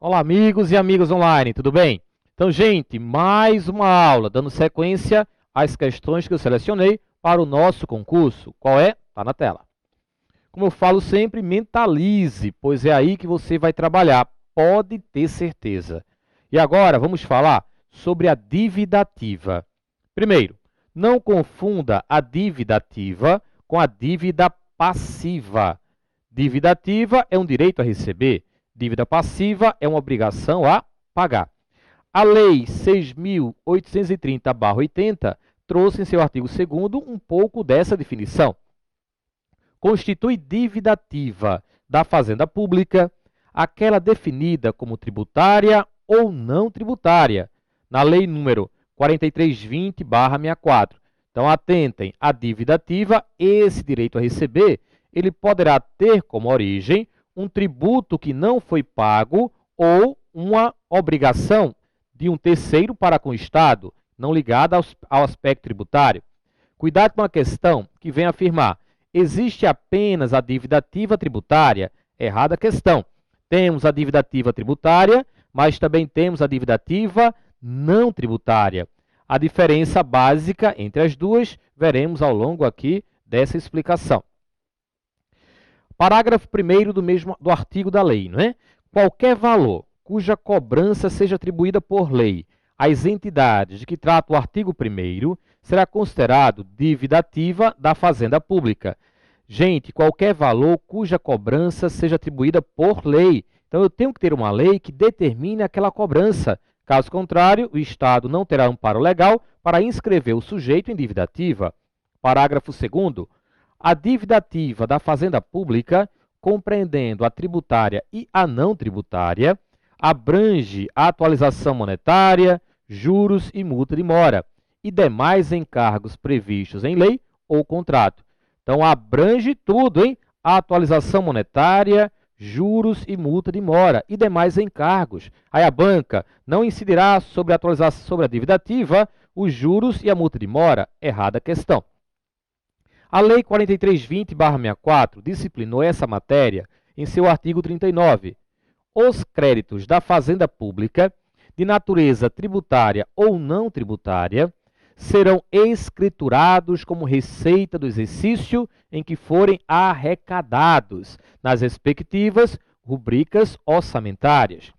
Olá, amigos e amigas online, tudo bem? Então, gente, mais uma aula, dando sequência às questões que eu selecionei para o nosso concurso. Qual é? Está na tela. Como eu falo sempre, mentalize, pois é aí que você vai trabalhar, pode ter certeza. E agora, vamos falar sobre a dívida ativa. Primeiro, não confunda a dívida ativa com a dívida passiva. Dívida ativa é um direito a receber. Dívida passiva é uma obrigação a pagar. A Lei 6.830/80 trouxe em seu artigo 2º um pouco dessa definição. Constitui dívida ativa da Fazenda Pública aquela definida como tributária ou não tributária, na Lei número 4320/64. Então, atentem, a dívida ativa, esse direito a receber, ele poderá ter como origem um tributo que não foi pago ou uma obrigação de um terceiro para com o Estado, não ligada ao aspecto tributário. Cuidado com a questão que vem afirmar: existe apenas a dívida ativa tributária? Errada a questão. Temos a dívida ativa tributária, mas também temos a dívida ativa não tributária. A diferença básica entre as duas veremos ao longo aqui dessa explicação. Parágrafo 1º do artigo da lei, não é? Qualquer valor cuja cobrança seja atribuída por lei às entidades de que trata o artigo 1º será considerado dívida ativa da Fazenda Pública. Gente, qualquer valor cuja cobrança seja atribuída por lei. Então, eu tenho que ter uma lei que determine aquela cobrança. Caso contrário, o Estado não terá amparo legal para inscrever o sujeito em dívida ativa. Parágrafo 2º. A dívida ativa da Fazenda Pública, compreendendo a tributária e a não tributária, abrange a atualização monetária, juros e multa de mora e demais encargos previstos em lei ou contrato. Então, abrange tudo, hein? A atualização monetária, juros e multa de mora e demais encargos. Aí a banca não incidirá sobre a atualização sobre a dívida ativa, os juros e a multa de mora. Errada a questão. A Lei 4320/64 disciplinou essa matéria em seu artigo 39. Os créditos da Fazenda Pública, de natureza tributária ou não tributária, serão escriturados como receita do exercício em que forem arrecadados, nas respectivas rubricas orçamentárias.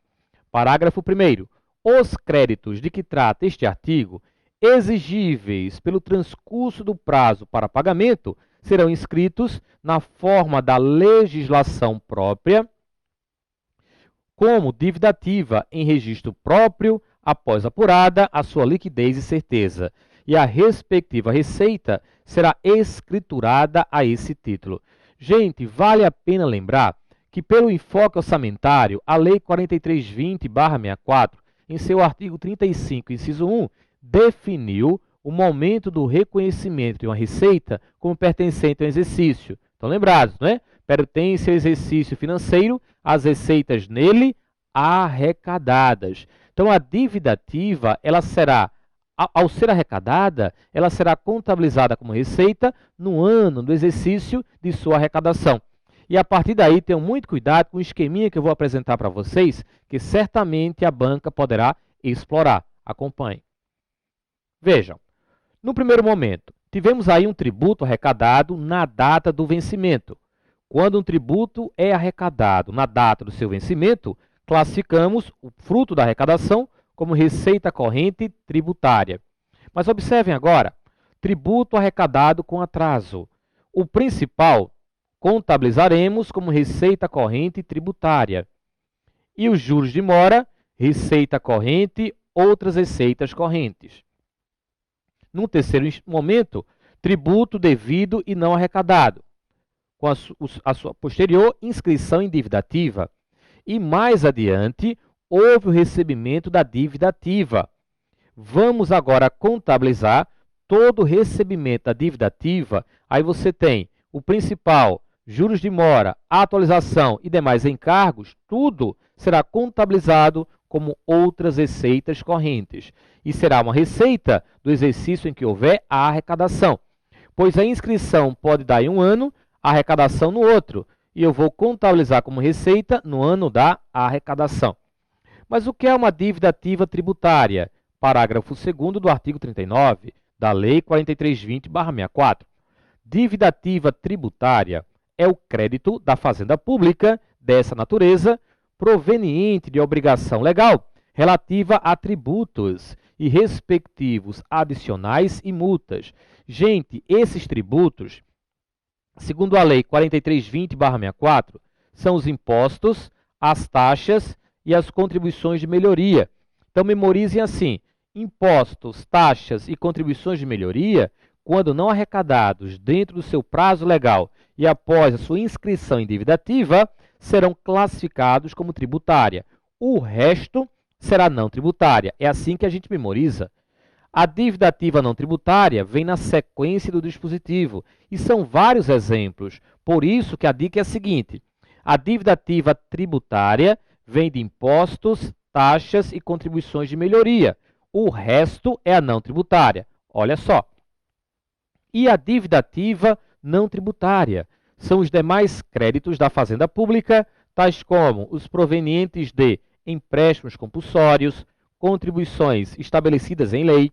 Parágrafo 1º. Os créditos de que trata este artigo, exigíveis pelo transcurso do prazo para pagamento, serão inscritos na forma da legislação própria, como dívida ativa em registro próprio, após apurada a sua liquidez e certeza, e a respectiva receita será escriturada a esse título. Gente, vale a pena lembrar que, pelo enfoque orçamentário, a Lei 4320/64, em seu artigo 35, inciso 1, definiu o momento do reconhecimento de uma receita como pertencente ao exercício. Estão lembrados, não é? Pertence ao exercício financeiro as receitas nele arrecadadas. Então, a dívida ativa, ela será, ao ser arrecadada, ela será contabilizada como receita no ano do exercício de sua arrecadação. E a partir daí, tenham muito cuidado com o esqueminha que eu vou apresentar para vocês, que certamente a banca poderá explorar. Acompanhe. Vejam, no primeiro momento, tivemos aí um tributo arrecadado na data do vencimento. Quando um tributo é arrecadado na data do seu vencimento, classificamos o fruto da arrecadação como receita corrente tributária. Mas observem agora, tributo arrecadado com atraso. O principal contabilizaremos como receita corrente tributária. E os juros de mora, receita corrente, outras receitas correntes. Num terceiro momento, tributo devido e não arrecadado, com a sua posterior inscrição em dívida ativa. E mais adiante, houve o recebimento da dívida ativa. Vamos agora contabilizar todo o recebimento da dívida ativa. Aí você tem o principal, juros de mora, atualização e demais encargos, tudo será contabilizado como outras receitas correntes. E será uma receita do exercício em que houver a arrecadação, pois a inscrição pode dar em um ano, a arrecadação no outro, e eu vou contabilizar como receita no ano da arrecadação. Mas o que é uma dívida ativa tributária? Parágrafo 2º do artigo 39 da Lei 4320/64. Dívida ativa tributária é o crédito da Fazenda Pública dessa natureza, proveniente de obrigação legal relativa a tributos e respectivos adicionais e multas. Gente, esses tributos, segundo a Lei 4320/64, são os impostos, as taxas e as contribuições de melhoria. Então, memorizem assim: impostos, taxas e contribuições de melhoria, quando não arrecadados dentro do seu prazo legal e após a sua inscrição em dívida ativa, serão classificados como tributária. O resto será não tributária. É assim que a gente memoriza. A dívida ativa não tributária vem na sequência do dispositivo e são vários exemplos. Por isso que a dica é a seguinte: a dívida ativa tributária vem de impostos, taxas e contribuições de melhoria. O resto é a não tributária. Olha só. E a dívida ativa não tributária são os demais créditos da Fazenda Pública, tais como os provenientes de empréstimos compulsórios, contribuições estabelecidas em lei,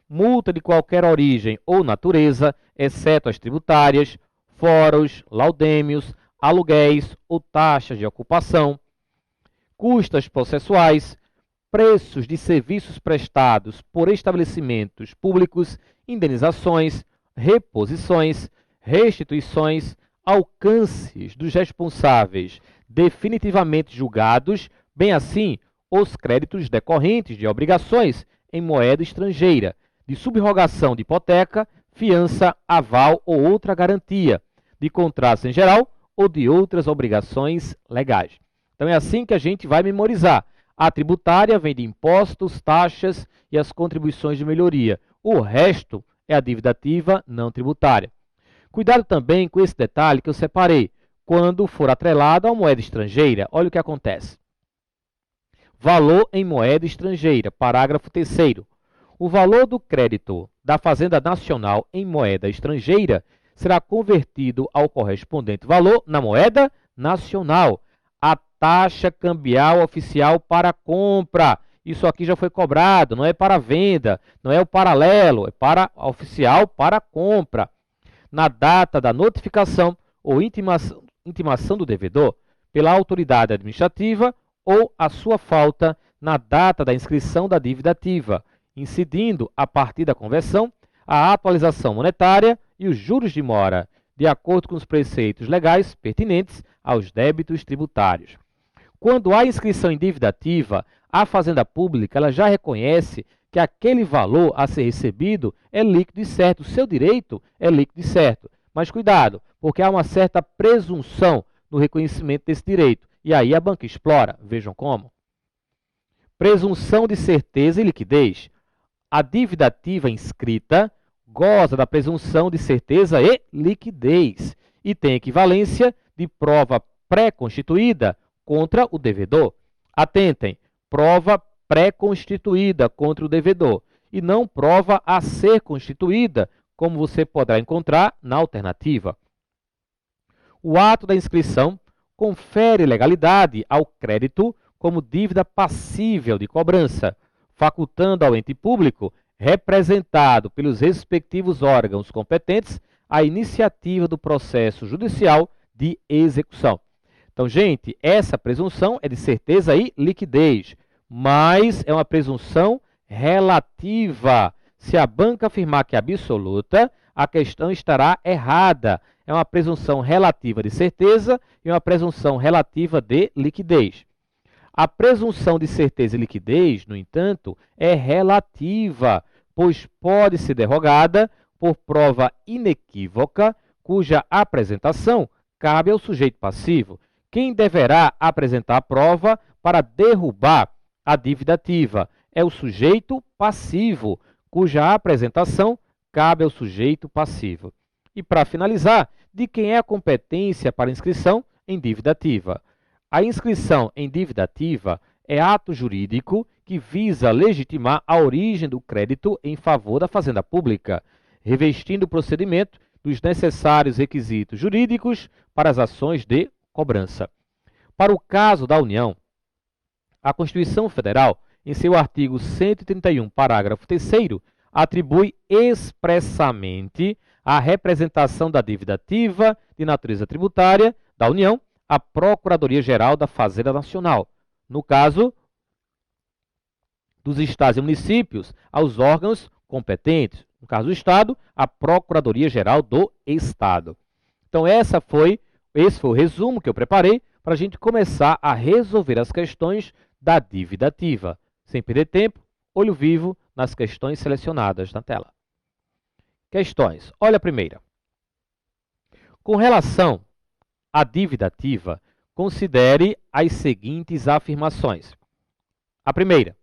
multa de qualquer origem ou natureza, exceto as tributárias, foros, laudêmios, aluguéis ou taxas de ocupação, custas processuais, preços de serviços prestados por estabelecimentos públicos, indenizações, reposições, restituições, alcances dos responsáveis definitivamente julgados, bem assim os créditos decorrentes de obrigações em moeda estrangeira, de subrogação de hipoteca, fiança, aval ou outra garantia, de contratos em geral ou de outras obrigações legais. Então é assim que a gente vai memorizar. A tributária vem de impostos, taxas e as contribuições de melhoria. O resto é a dívida ativa não tributária. Cuidado também com esse detalhe que eu separei. Quando for atrelado a uma moeda estrangeira, olha o que acontece. Valor em moeda estrangeira, parágrafo 3º. O valor do crédito da Fazenda Nacional em moeda estrangeira será convertido ao correspondente valor na moeda nacional. A taxa cambial oficial para compra. Isso aqui já foi cobrado, não é para venda, não é o paralelo, é para oficial para compra. Na data da notificação ou intimação do devedor pela autoridade administrativa ou a sua falta na data da inscrição da dívida ativa, incidindo, a partir da conversão, a atualização monetária e os juros de mora, de acordo com os preceitos legais pertinentes aos débitos tributários. Quando há inscrição em dívida ativa, a Fazenda Pública ela já reconhece que aquele valor a ser recebido é líquido e certo, o seu direito é líquido e certo. Mas cuidado, porque há uma certa presunção no reconhecimento desse direito. E aí a banca explora, vejam como. Presunção de certeza e liquidez. A dívida ativa inscrita goza da presunção de certeza e liquidez e tem equivalência de prova pré-constituída contra o devedor. Atentem, prova pré-constituída contra o devedor e não prova a ser constituída, como você poderá encontrar na alternativa. O ato da inscrição confere legalidade ao crédito como dívida passível de cobrança, facultando ao ente público, representado pelos respectivos órgãos competentes, a iniciativa do processo judicial de execução. Então, gente, essa presunção é de certeza e liquidez, mas é uma presunção relativa. Se a banca afirmar que é absoluta, a questão estará errada. É uma presunção relativa de certeza e uma presunção relativa de liquidez. A presunção de certeza e liquidez, no entanto, é relativa, pois pode ser derrogada por prova inequívoca, cuja apresentação cabe ao sujeito passivo. Quem deverá apresentar a prova para derrubar a dívida ativa é o sujeito passivo, cuja apresentação cabe ao sujeito passivo. E para finalizar, de quem é a competência para inscrição em dívida ativa? A inscrição em dívida ativa é ato jurídico que visa legitimar a origem do crédito em favor da Fazenda Pública, revestindo o procedimento dos necessários requisitos jurídicos para as ações de cobrança. Para o caso da União, A Constituição Federal, em seu artigo 131, parágrafo 3º, atribui expressamente a representação da dívida ativa de natureza tributária da União à Procuradoria-Geral da Fazenda Nacional. No caso dos estados e municípios, aos órgãos competentes. No caso do Estado, a Procuradoria-Geral do Estado. Então, esse foi o resumo que eu preparei para a gente começar a resolver as questões da dívida ativa. Sem perder tempo, olho vivo nas questões selecionadas na tela. Questões. Olha a primeira. Com relação à dívida ativa, considere as seguintes afirmações. A primeira.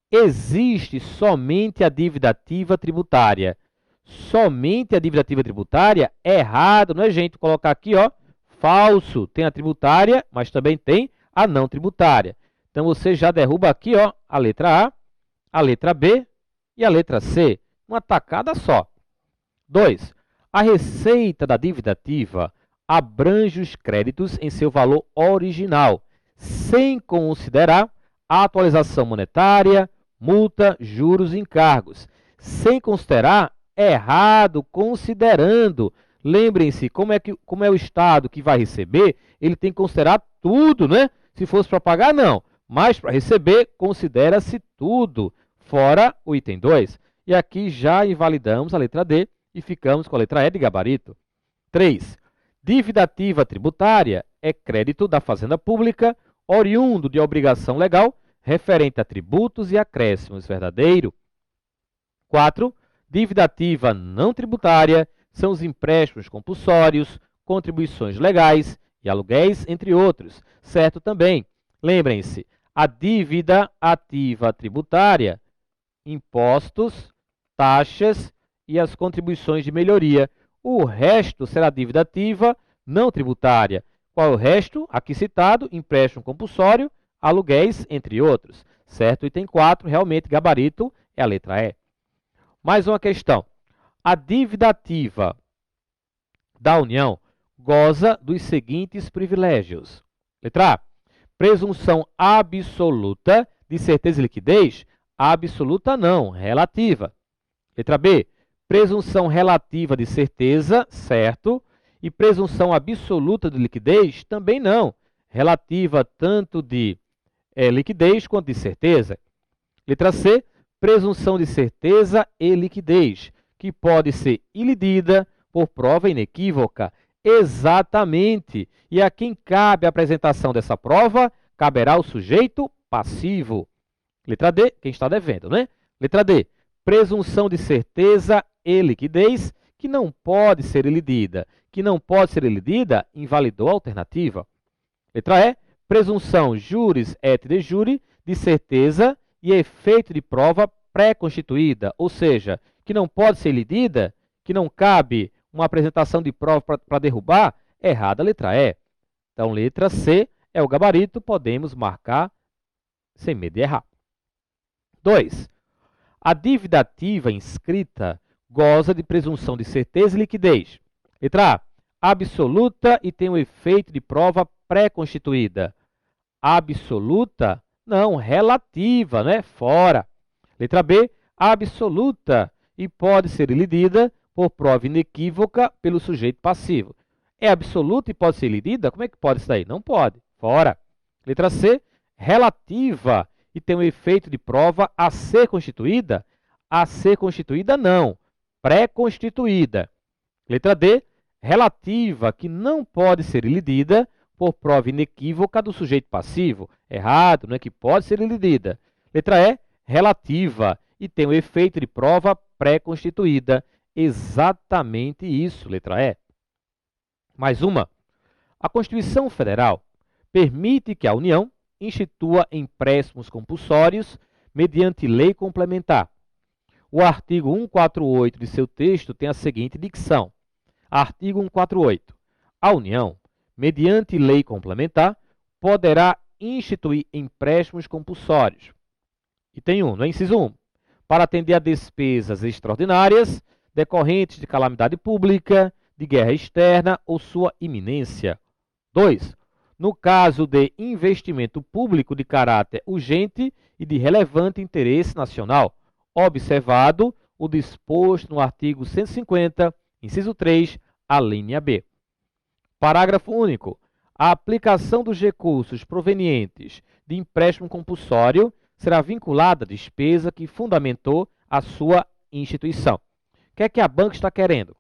Existe somente a dívida ativa tributária. Somente a dívida ativa tributária é errado, não é, gente? Colocar aqui, ó, falso. Tem a tributária, mas também tem a não tributária. Então, você já derruba aqui, ó, a letra A, a letra B e a letra C. Uma tacada só. 2. A receita da dívida ativa abrange os créditos em seu valor original, sem considerar a atualização monetária, multa, juros e encargos. Sem considerar, é errado, considerando. Lembrem-se, como é o Estado que vai receber, ele tem que considerar tudo, né? Se fosse para pagar, não. Mas para receber, considera-se tudo, fora o item 2. E aqui já invalidamos a letra D e ficamos com a letra E de gabarito. 3. Dívida ativa tributária é crédito da Fazenda Pública, oriundo de obrigação legal, referente a tributos e acréscimos, verdadeiro. 4. Dívida ativa não tributária são os empréstimos compulsórios, contribuições legais e aluguéis, entre outros. Certo também. Lembrem-se, a dívida ativa tributária, impostos, taxas e as contribuições de melhoria. O resto será dívida ativa não tributária. Qual é o resto? Aqui citado, empréstimo compulsório, aluguéis, entre outros. Certo? Item 4, realmente, gabarito é a letra E. Mais uma questão. A dívida ativa da União goza dos seguintes privilégios. Letra A. Presunção absoluta de certeza e liquidez? Absoluta não, relativa. Letra B. Presunção relativa de certeza, certo. E presunção absoluta de liquidez? Também não. Relativa tanto de liquidez quanto de certeza. Letra C, presunção de certeza e liquidez, que pode ser ilidida por prova inequívoca. Exatamente. E a quem cabe a apresentação dessa prova, caberá o sujeito passivo. Letra D, quem está devendo, né? Letra D, presunção de certeza e liquidez, que não pode ser ilidida. Que não pode ser ilidida, invalidou a alternativa. Letra E, presunção juris et de jure de certeza e efeito de prova pré-constituída, ou seja, que não pode ser ilidida, que não cabe uma apresentação de prova para derrubar, errada a letra E. Então, letra C é o gabarito, podemos marcar sem medo de errar. 2. A dívida ativa inscrita goza de presunção de certeza e liquidez. Letra A, absoluta e tem o efeito de prova pré-constituída. Absoluta? Não, relativa, né? Fora. Letra B, absoluta e pode ser ilidida por prova inequívoca pelo sujeito passivo. É absoluta e pode ser ilidida? Como é que pode isso daí? Não pode. Fora. Letra C, relativa e tem um efeito de prova a ser constituída? A ser constituída não. Pré-constituída. Letra D, relativa, que não pode ser ilidida por prova inequívoca do sujeito passivo. Errado, não é que pode ser ilidida. Letra E, relativa e tem o efeito de prova pré-constituída. Exatamente isso, letra E. Mais uma. A Constituição Federal permite que a União institua empréstimos compulsórios mediante lei complementar. O artigo 148 de seu texto tem a seguinte dicção. Artigo 148. A União, mediante lei complementar, poderá instituir empréstimos compulsórios. Item 1, no inciso 1, para atender a despesas extraordinárias decorrentes de calamidade pública, de guerra externa ou sua iminência. 2. no caso de investimento público de caráter urgente e de relevante interesse nacional, observado o disposto no artigo 150, inciso 3, a linha B. Parágrafo único. A aplicação dos recursos provenientes de empréstimo compulsório será vinculada à despesa que fundamentou a sua instituição. O que a banca está querendo?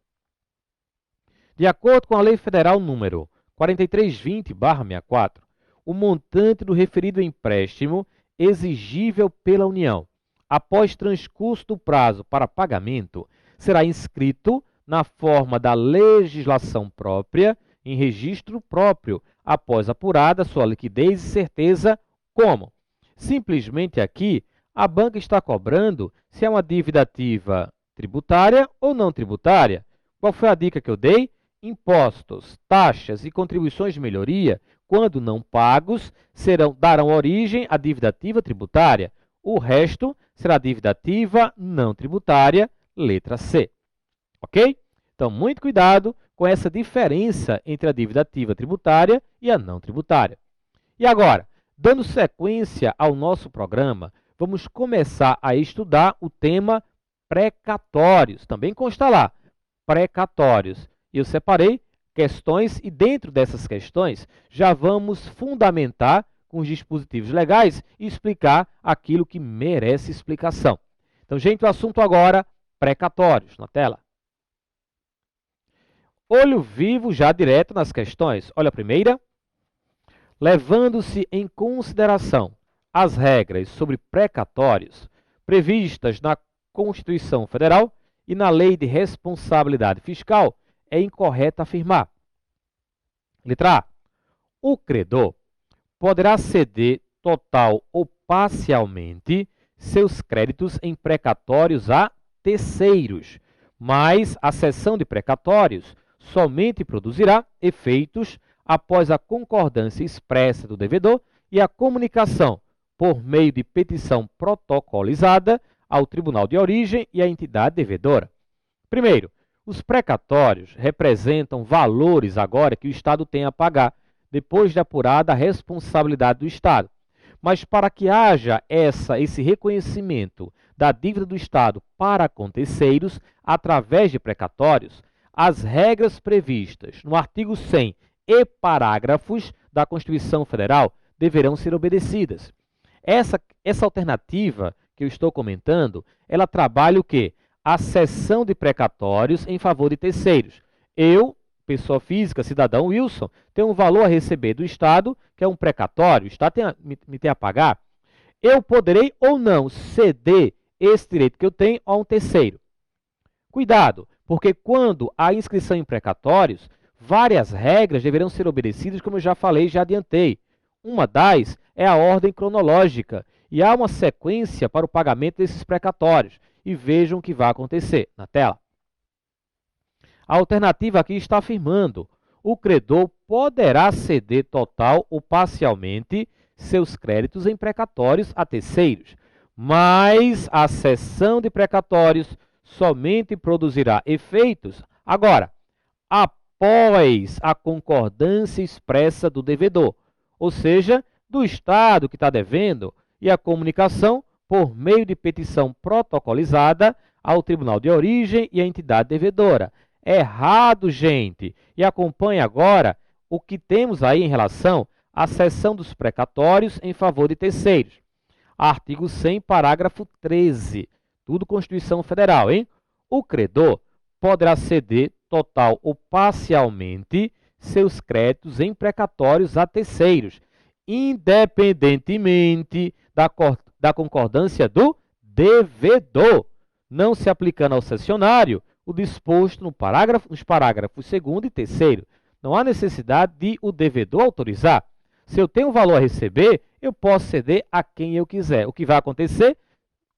De acordo com a Lei Federal número 4320/64, o montante do referido empréstimo exigível pela União, após transcurso do prazo para pagamento, será inscrito na forma da legislação própria, em registro próprio, após apurada sua liquidez e certeza, como? Simplesmente aqui, a banca está cobrando se é uma dívida ativa tributária ou não tributária. Qual foi a dica que eu dei? Impostos, taxas e contribuições de melhoria, quando não pagos, darão origem à dívida ativa tributária. O resto será dívida ativa não tributária, letra C. Ok? Então, muito cuidado com essa diferença entre a dívida ativa tributária e a não tributária. E agora, dando sequência ao nosso programa, vamos começar a estudar o tema precatórios. Também consta lá, precatórios. Eu separei questões e dentro dessas questões já vamos fundamentar com os dispositivos legais e explicar aquilo que merece explicação. Então, gente, o assunto agora, precatórios, na tela. Olho vivo já direto nas questões. Olha a primeira. Levando-se em consideração as regras sobre precatórios previstas na Constituição Federal e na Lei de Responsabilidade Fiscal, é incorreto afirmar. Letra A. O credor poderá ceder total ou parcialmente seus créditos em precatórios a terceiros, mas a cessão de precatórios somente produzirá efeitos após a concordância expressa do devedor e a comunicação por meio de petição protocolizada ao tribunal de origem e à entidade devedora. Primeiro, os precatórios representam valores agora que o Estado tem a pagar, depois de apurada a responsabilidade do Estado. Mas para que haja esse reconhecimento da dívida do Estado para com terceiros, através de precatórios, as regras previstas no artigo 100 e parágrafos da Constituição Federal deverão ser obedecidas. Essa alternativa que eu estou comentando, ela trabalha o quê? A cessão de precatórios em favor de terceiros. Eu, pessoa física, cidadão Wilson, tenho um valor a receber do Estado, que é um precatório, o Estado me tem a pagar. Eu poderei ou não ceder esse direito que eu tenho a um terceiro. Cuidado, porque quando há inscrição em precatórios, várias regras deverão ser obedecidas, como eu já falei, já adiantei. Uma das é a ordem cronológica, e há uma sequência para o pagamento desses precatórios. E vejam o que vai acontecer na tela. A alternativa aqui está afirmando: o credor poderá ceder total ou parcialmente seus créditos em precatórios a terceiros, mas a cessão de precatórios somente produzirá efeitos, agora, após a concordância expressa do devedor, ou seja, do Estado que está devendo, e a comunicação por meio de petição protocolizada ao tribunal de origem e à entidade devedora. Errado, gente! E acompanhe agora o que temos aí em relação à cessão dos precatórios em favor de terceiros. Artigo 100, parágrafo 13. Tudo Constituição Federal, hein? O credor poderá ceder total ou parcialmente seus créditos em precatórios a terceiros, independentemente da concordância do devedor, não se aplicando ao cessionário o disposto nos parágrafos 2º e 3º. Não há necessidade de o devedor autorizar. Se eu tenho um valor a receber, eu posso ceder a quem eu quiser. O que vai acontecer,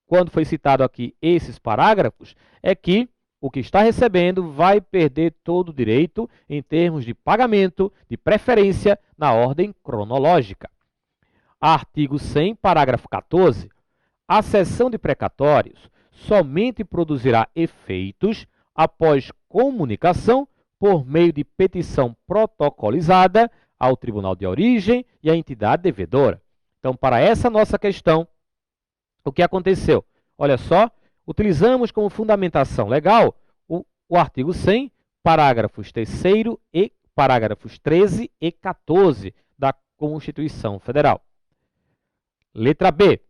quando foi citado aqui esses parágrafos, é que o que está recebendo vai perder todo o direito em termos de pagamento, de preferência, na ordem cronológica. Artigo 100, parágrafo 14. A cessão de precatórios somente produzirá efeitos após comunicação por meio de petição protocolizada ao tribunal de origem e à entidade devedora. Então, para essa nossa questão, o que aconteceu? Olha só, utilizamos como fundamentação legal o artigo 100, parágrafos 3º e parágrafos 13 e 14 da Constituição Federal. Letra B.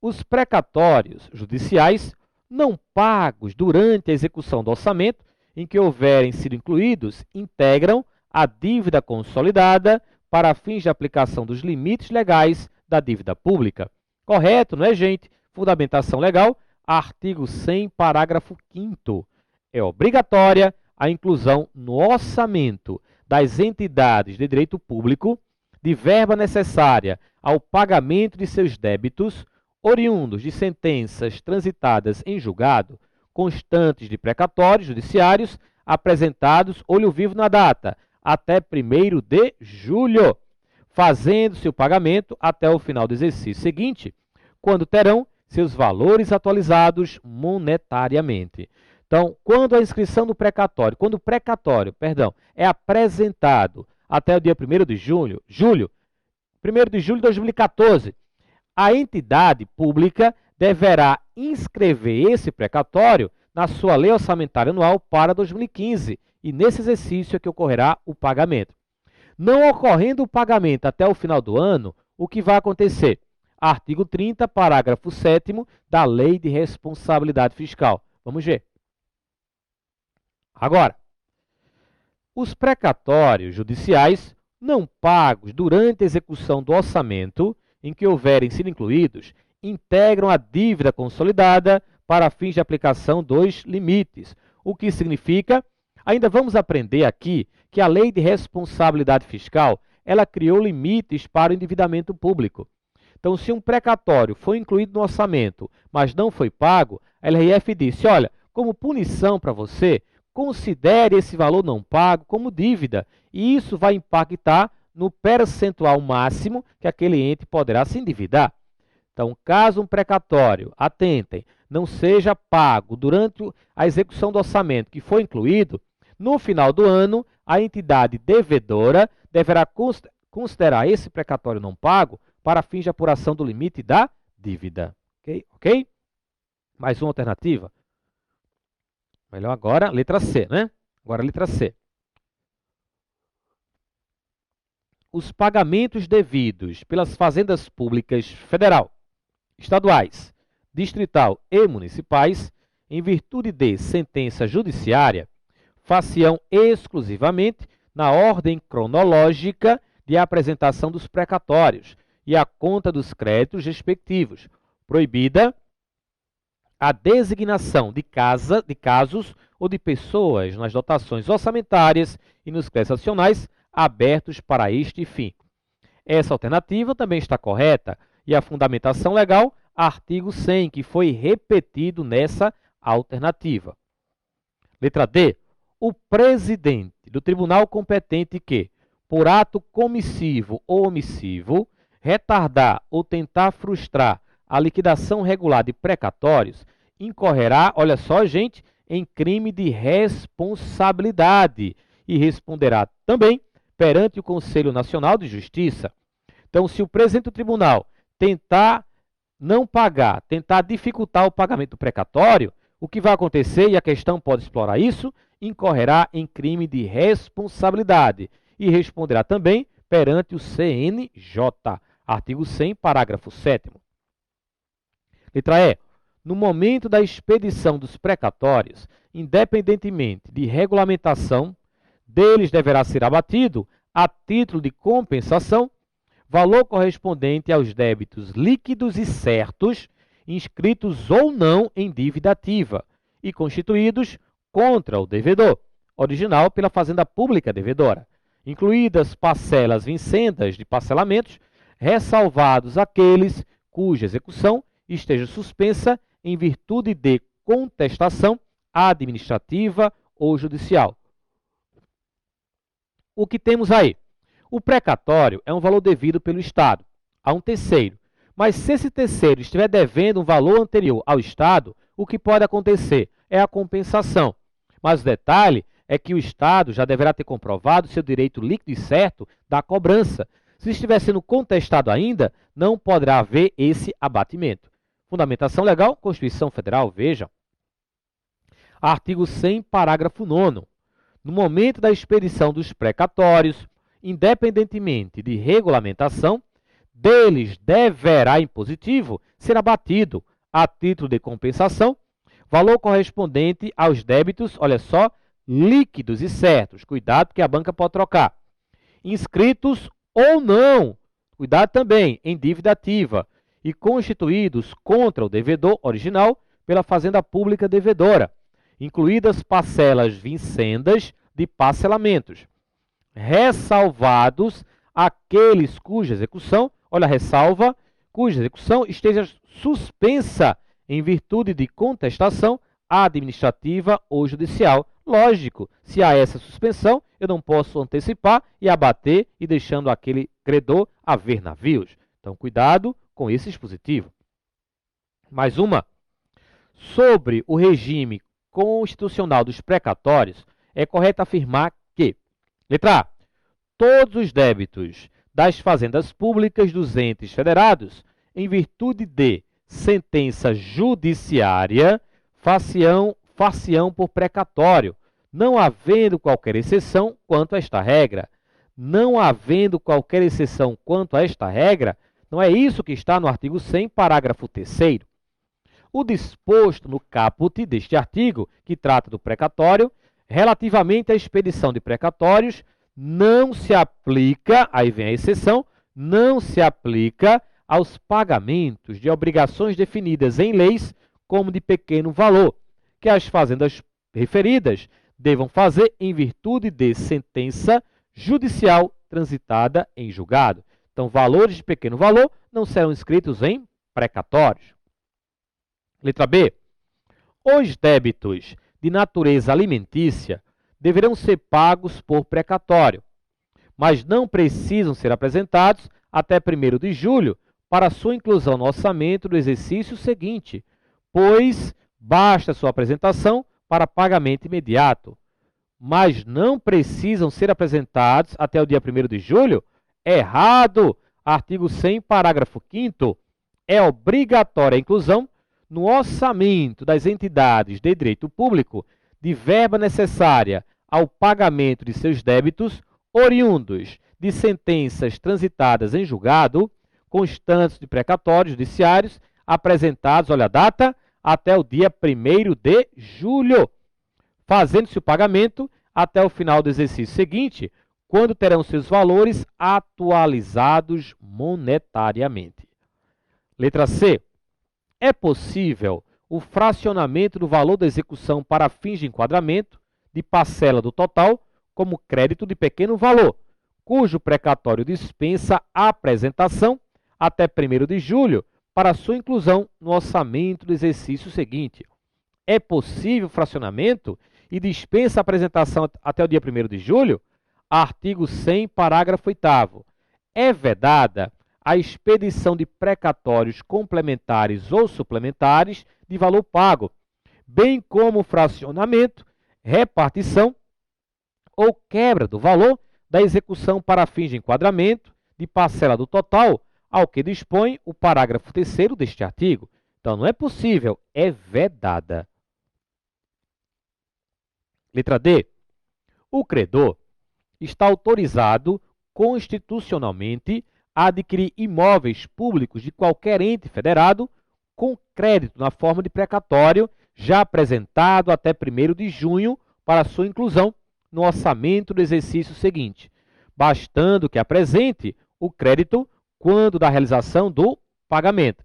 Os precatórios judiciais não pagos durante a execução do orçamento, em que houverem sido incluídos, integram a dívida consolidada para fins de aplicação dos limites legais da dívida pública. Correto, não é, gente? Fundamentação legal, artigo 100, parágrafo 5º. É obrigatória a inclusão no orçamento das entidades de direito público de verba necessária ao pagamento de seus débitos, oriundos de sentenças transitadas em julgado, constantes de precatórios judiciários, apresentados olho vivo na data, até 1º de julho, fazendo-se o pagamento até o final do exercício seguinte, quando terão seus valores atualizados monetariamente. Então, quando a inscrição do precatório, quando o precatório, é apresentado até o dia 1º de julho, 1º de julho de 2014, a entidade pública deverá inscrever esse precatório na sua lei orçamentária anual para 2015, e nesse exercício é que ocorrerá o pagamento. Não ocorrendo o pagamento até o final do ano, o que vai acontecer? Artigo 30, parágrafo 7º da Lei de Responsabilidade Fiscal. Vamos ver. Agora, os precatórios judiciais não pagos durante a execução do orçamento, em que houverem sido incluídos, integram a dívida consolidada para fins de aplicação dos limites. O que significa? Ainda vamos aprender aqui que a Lei de Responsabilidade Fiscal, ela criou limites para o endividamento público. Então, se um precatório foi incluído no orçamento, mas não foi pago, a LRF disse, olha, como punição para você, considere esse valor não pago como dívida, e isso vai impactar no percentual máximo que aquele ente poderá se endividar. Então, caso um precatório, atentem, não seja pago durante a execução do orçamento que foi incluído, no final do ano, a entidade devedora deverá considerar esse precatório não pago para fins de apuração do limite da dívida. Ok? Mais uma alternativa? Melhor agora, letra C, né? Agora, letra C. Os pagamentos devidos pelas fazendas públicas federal, estaduais, distrital e municipais, em virtude de sentença judiciária, far-se-ão exclusivamente na ordem cronológica de apresentação dos precatórios e a conta dos créditos respectivos, proibida a designação de casos ou de pessoas nas dotações orçamentárias e nos créditos adicionais abertos para este fim. Essa alternativa também está correta e a fundamentação legal, artigo 100, que foi repetido nessa alternativa. Letra D. O presidente do tribunal competente que, por ato comissivo ou omissivo, retardar ou tentar frustrar a liquidação regular de precatórios, incorrerá, olha só, gente, em crime de responsabilidade e responderá também perante o Conselho Nacional de Justiça. Então, se o presidente do tribunal tentar não pagar, tentar dificultar o pagamento do precatório, o que vai acontecer, e a questão pode explorar isso, incorrerá em crime de responsabilidade e responderá também perante o CNJ. Artigo 100, parágrafo 7º. Letra E. No momento da expedição dos precatórios, independentemente de regulamentação, deles deverá ser abatido, a título de compensação, valor correspondente aos débitos líquidos e certos, inscritos ou não em dívida ativa e constituídos contra o devedor, original pela Fazenda Pública devedora, incluídas parcelas vincendas de parcelamentos, ressalvados aqueles cuja execução esteja suspensa em virtude de contestação administrativa ou judicial. O que temos aí? O precatório é um valor devido pelo Estado a um terceiro, mas se esse terceiro estiver devendo um valor anterior ao Estado, o que pode acontecer é a compensação. Mas o detalhe é que o Estado já deverá ter comprovado seu direito líquido e certo da cobrança. Se estiver sendo contestado ainda, não poderá haver esse abatimento. Fundamentação legal, Constituição Federal, vejam. Artigo 100, parágrafo 9º. No momento da expedição dos precatórios, independentemente de regulamentação, deles deverá em positivo ser abatido, a título de compensação, valor correspondente aos débitos, olha só, líquidos e certos, cuidado porque a banca pode trocar, inscritos ou não, cuidado também, em dívida ativa, e constituídos contra o devedor original pela fazenda pública devedora, incluídas parcelas vincendas de parcelamentos, ressalvados aqueles cuja execução, olha a ressalva, cuja execução esteja suspensa em virtude de contestação administrativa ou judicial. Lógico, se há essa suspensão, eu não posso antecipar e abater e deixando aquele credor a ver navios. Então, cuidado com esse dispositivo. Mais uma. Sobre o regime constitucional dos precatórios, é correto afirmar que, letra A, todos os débitos das fazendas públicas dos entes federados, em virtude de sentença judiciária, far-se-ão por precatório, não havendo qualquer exceção quanto a esta regra. Não havendo qualquer exceção quanto a esta regra, não é isso que está no artigo 100, parágrafo 3º. O disposto no caput deste artigo, que trata do precatório, relativamente à expedição de precatórios, não se aplica, aí vem a exceção, não se aplica aos pagamentos de obrigações definidas em leis como de pequeno valor, que as fazendas referidas devam fazer em virtude de sentença judicial transitada em julgado. Então, valores de pequeno valor não serão inscritos em precatórios. Letra B. Os débitos de natureza alimentícia deverão ser pagos por precatório, mas não precisam ser apresentados até 1º de julho para sua inclusão no orçamento do exercício seguinte, pois basta sua apresentação para pagamento imediato. Mas não precisam ser apresentados até o dia 1º de julho? Errado! Artigo 100, parágrafo 5º. É obrigatória a inclusão no orçamento das entidades de direito público de verba necessária ao pagamento de seus débitos oriundos de sentenças transitadas em julgado, constantes de precatórios judiciários, apresentados, olha a data, até o dia 1º de julho, fazendo-se o pagamento até o final do exercício seguinte, quando terão seus valores atualizados monetariamente. Letra C. É possível o fracionamento do valor da execução para fins de enquadramento de parcela do total como crédito de pequeno valor, cujo precatório dispensa a apresentação até 1º de julho para sua inclusão no orçamento do exercício seguinte. É possível o fracionamento e dispensa a apresentação até o dia 1º de julho? Artigo 100, parágrafo 8º. É vedada a expedição de precatórios complementares ou suplementares de valor pago, bem como o fracionamento, repartição ou quebra do valor da execução para fins de enquadramento de parcela do total, ao que dispõe o parágrafo 3º deste artigo. Então, não é possível, é vedada. Letra D. O credor está autorizado constitucionalmente a adquirir imóveis públicos de qualquer ente federado com crédito na forma de precatório já apresentado até 1º de junho para sua inclusão no orçamento do exercício seguinte, bastando que apresente o crédito quando da realização do pagamento.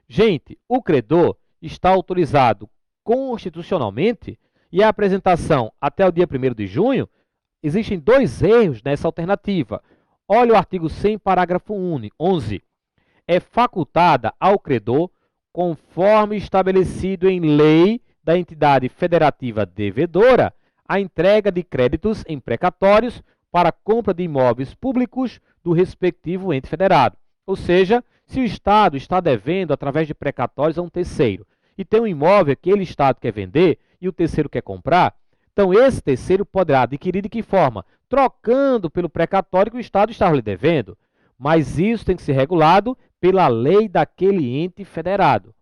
Gente, o credor está autorizado constitucionalmente e a apresentação até o dia 1º de junho, existem 2 erros nessa alternativa. Olha o artigo 100, parágrafo 11. É facultada ao credor, conforme estabelecido em lei da entidade federativa devedora, a entrega de créditos em precatórios para compra de imóveis públicos do respectivo ente federado. Ou seja, se o Estado está devendo através de precatórios a um terceiro e tem um imóvel que aquele Estado quer vender e o terceiro quer comprar, Então, esse terceiro poderá adquirir de que forma? Trocando pelo precatório que o Estado estava lhe devendo. Mas isso tem que ser regulado pela lei daquele ente federado.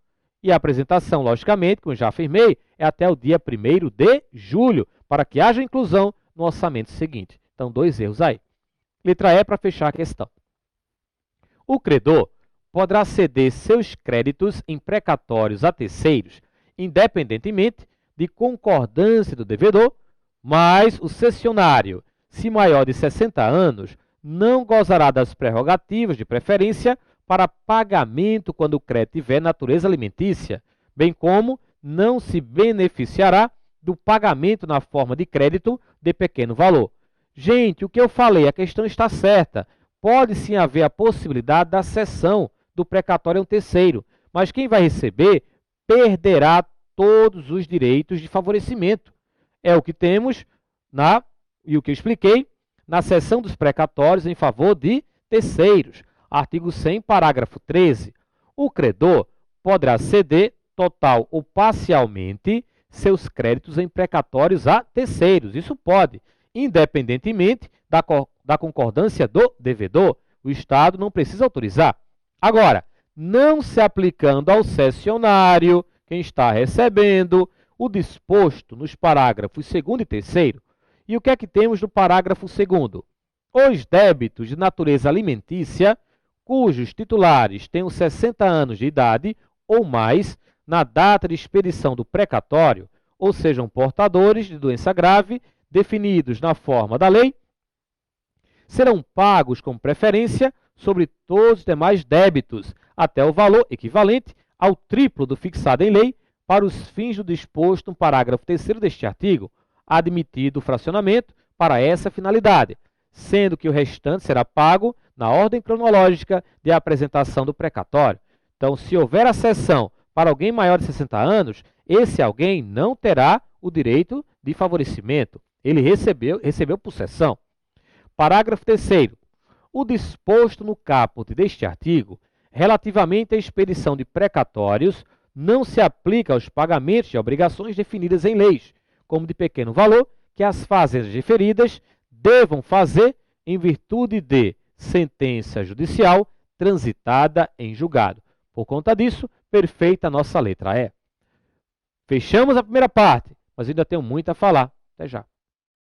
E a apresentação, logicamente, como eu já afirmei, é até o dia 1º de julho, para que haja inclusão no orçamento seguinte. Então, 2 erros aí. Letra E para fechar a questão. O credor poderá ceder seus créditos em precatórios a terceiros, independentemente de concordância do devedor, mas o cessionário, se maior de 60 anos, não gozará das prerrogativas de preferência para pagamento quando o crédito tiver natureza alimentícia, bem como não se beneficiará do pagamento na forma de crédito de pequeno valor. Gente, o que eu falei, a questão está certa. Pode sim haver a possibilidade da cessão do precatório a um terceiro, mas quem vai receber perderá todos os direitos de favorecimento. É o que temos e o que eu expliquei na seção dos precatórios em favor de terceiros. Artigo 100, parágrafo 13. O credor poderá ceder total ou parcialmente seus créditos em precatórios a terceiros. Isso pode, independentemente da concordância do devedor. O Estado não precisa autorizar. Agora, não se aplicando ao cessionário, quem está recebendo, o disposto nos parágrafos 2º e 3º. E o que é que temos no parágrafo 2º? Os débitos de natureza alimentícia, cujos titulares tenham 60 anos de idade ou mais na data de expedição do precatório, ou sejam portadores de doença grave, definidos na forma da lei, serão pagos com preferência sobre todos os demais débitos, até o valor equivalente ao triplo do fixado em lei, para os fins do disposto no parágrafo 3º deste artigo, admitido o fracionamento para essa finalidade, sendo que o restante será pago na ordem cronológica de apresentação do precatório. Então, se houver a cessão para alguém maior de 60 anos, esse alguém não terá o direito de favorecimento. Ele recebeu por cessão. Parágrafo 3º. O disposto no caput deste artigo, relativamente à expedição de precatórios, não se aplica aos pagamentos de obrigações definidas em leis, como de pequeno valor, que as fazendas referidas devam fazer em virtude de sentença judicial transitada em julgado. Por conta disso, perfeita a nossa letra E. Fechamos a primeira parte, mas ainda tenho muito a falar. Até já.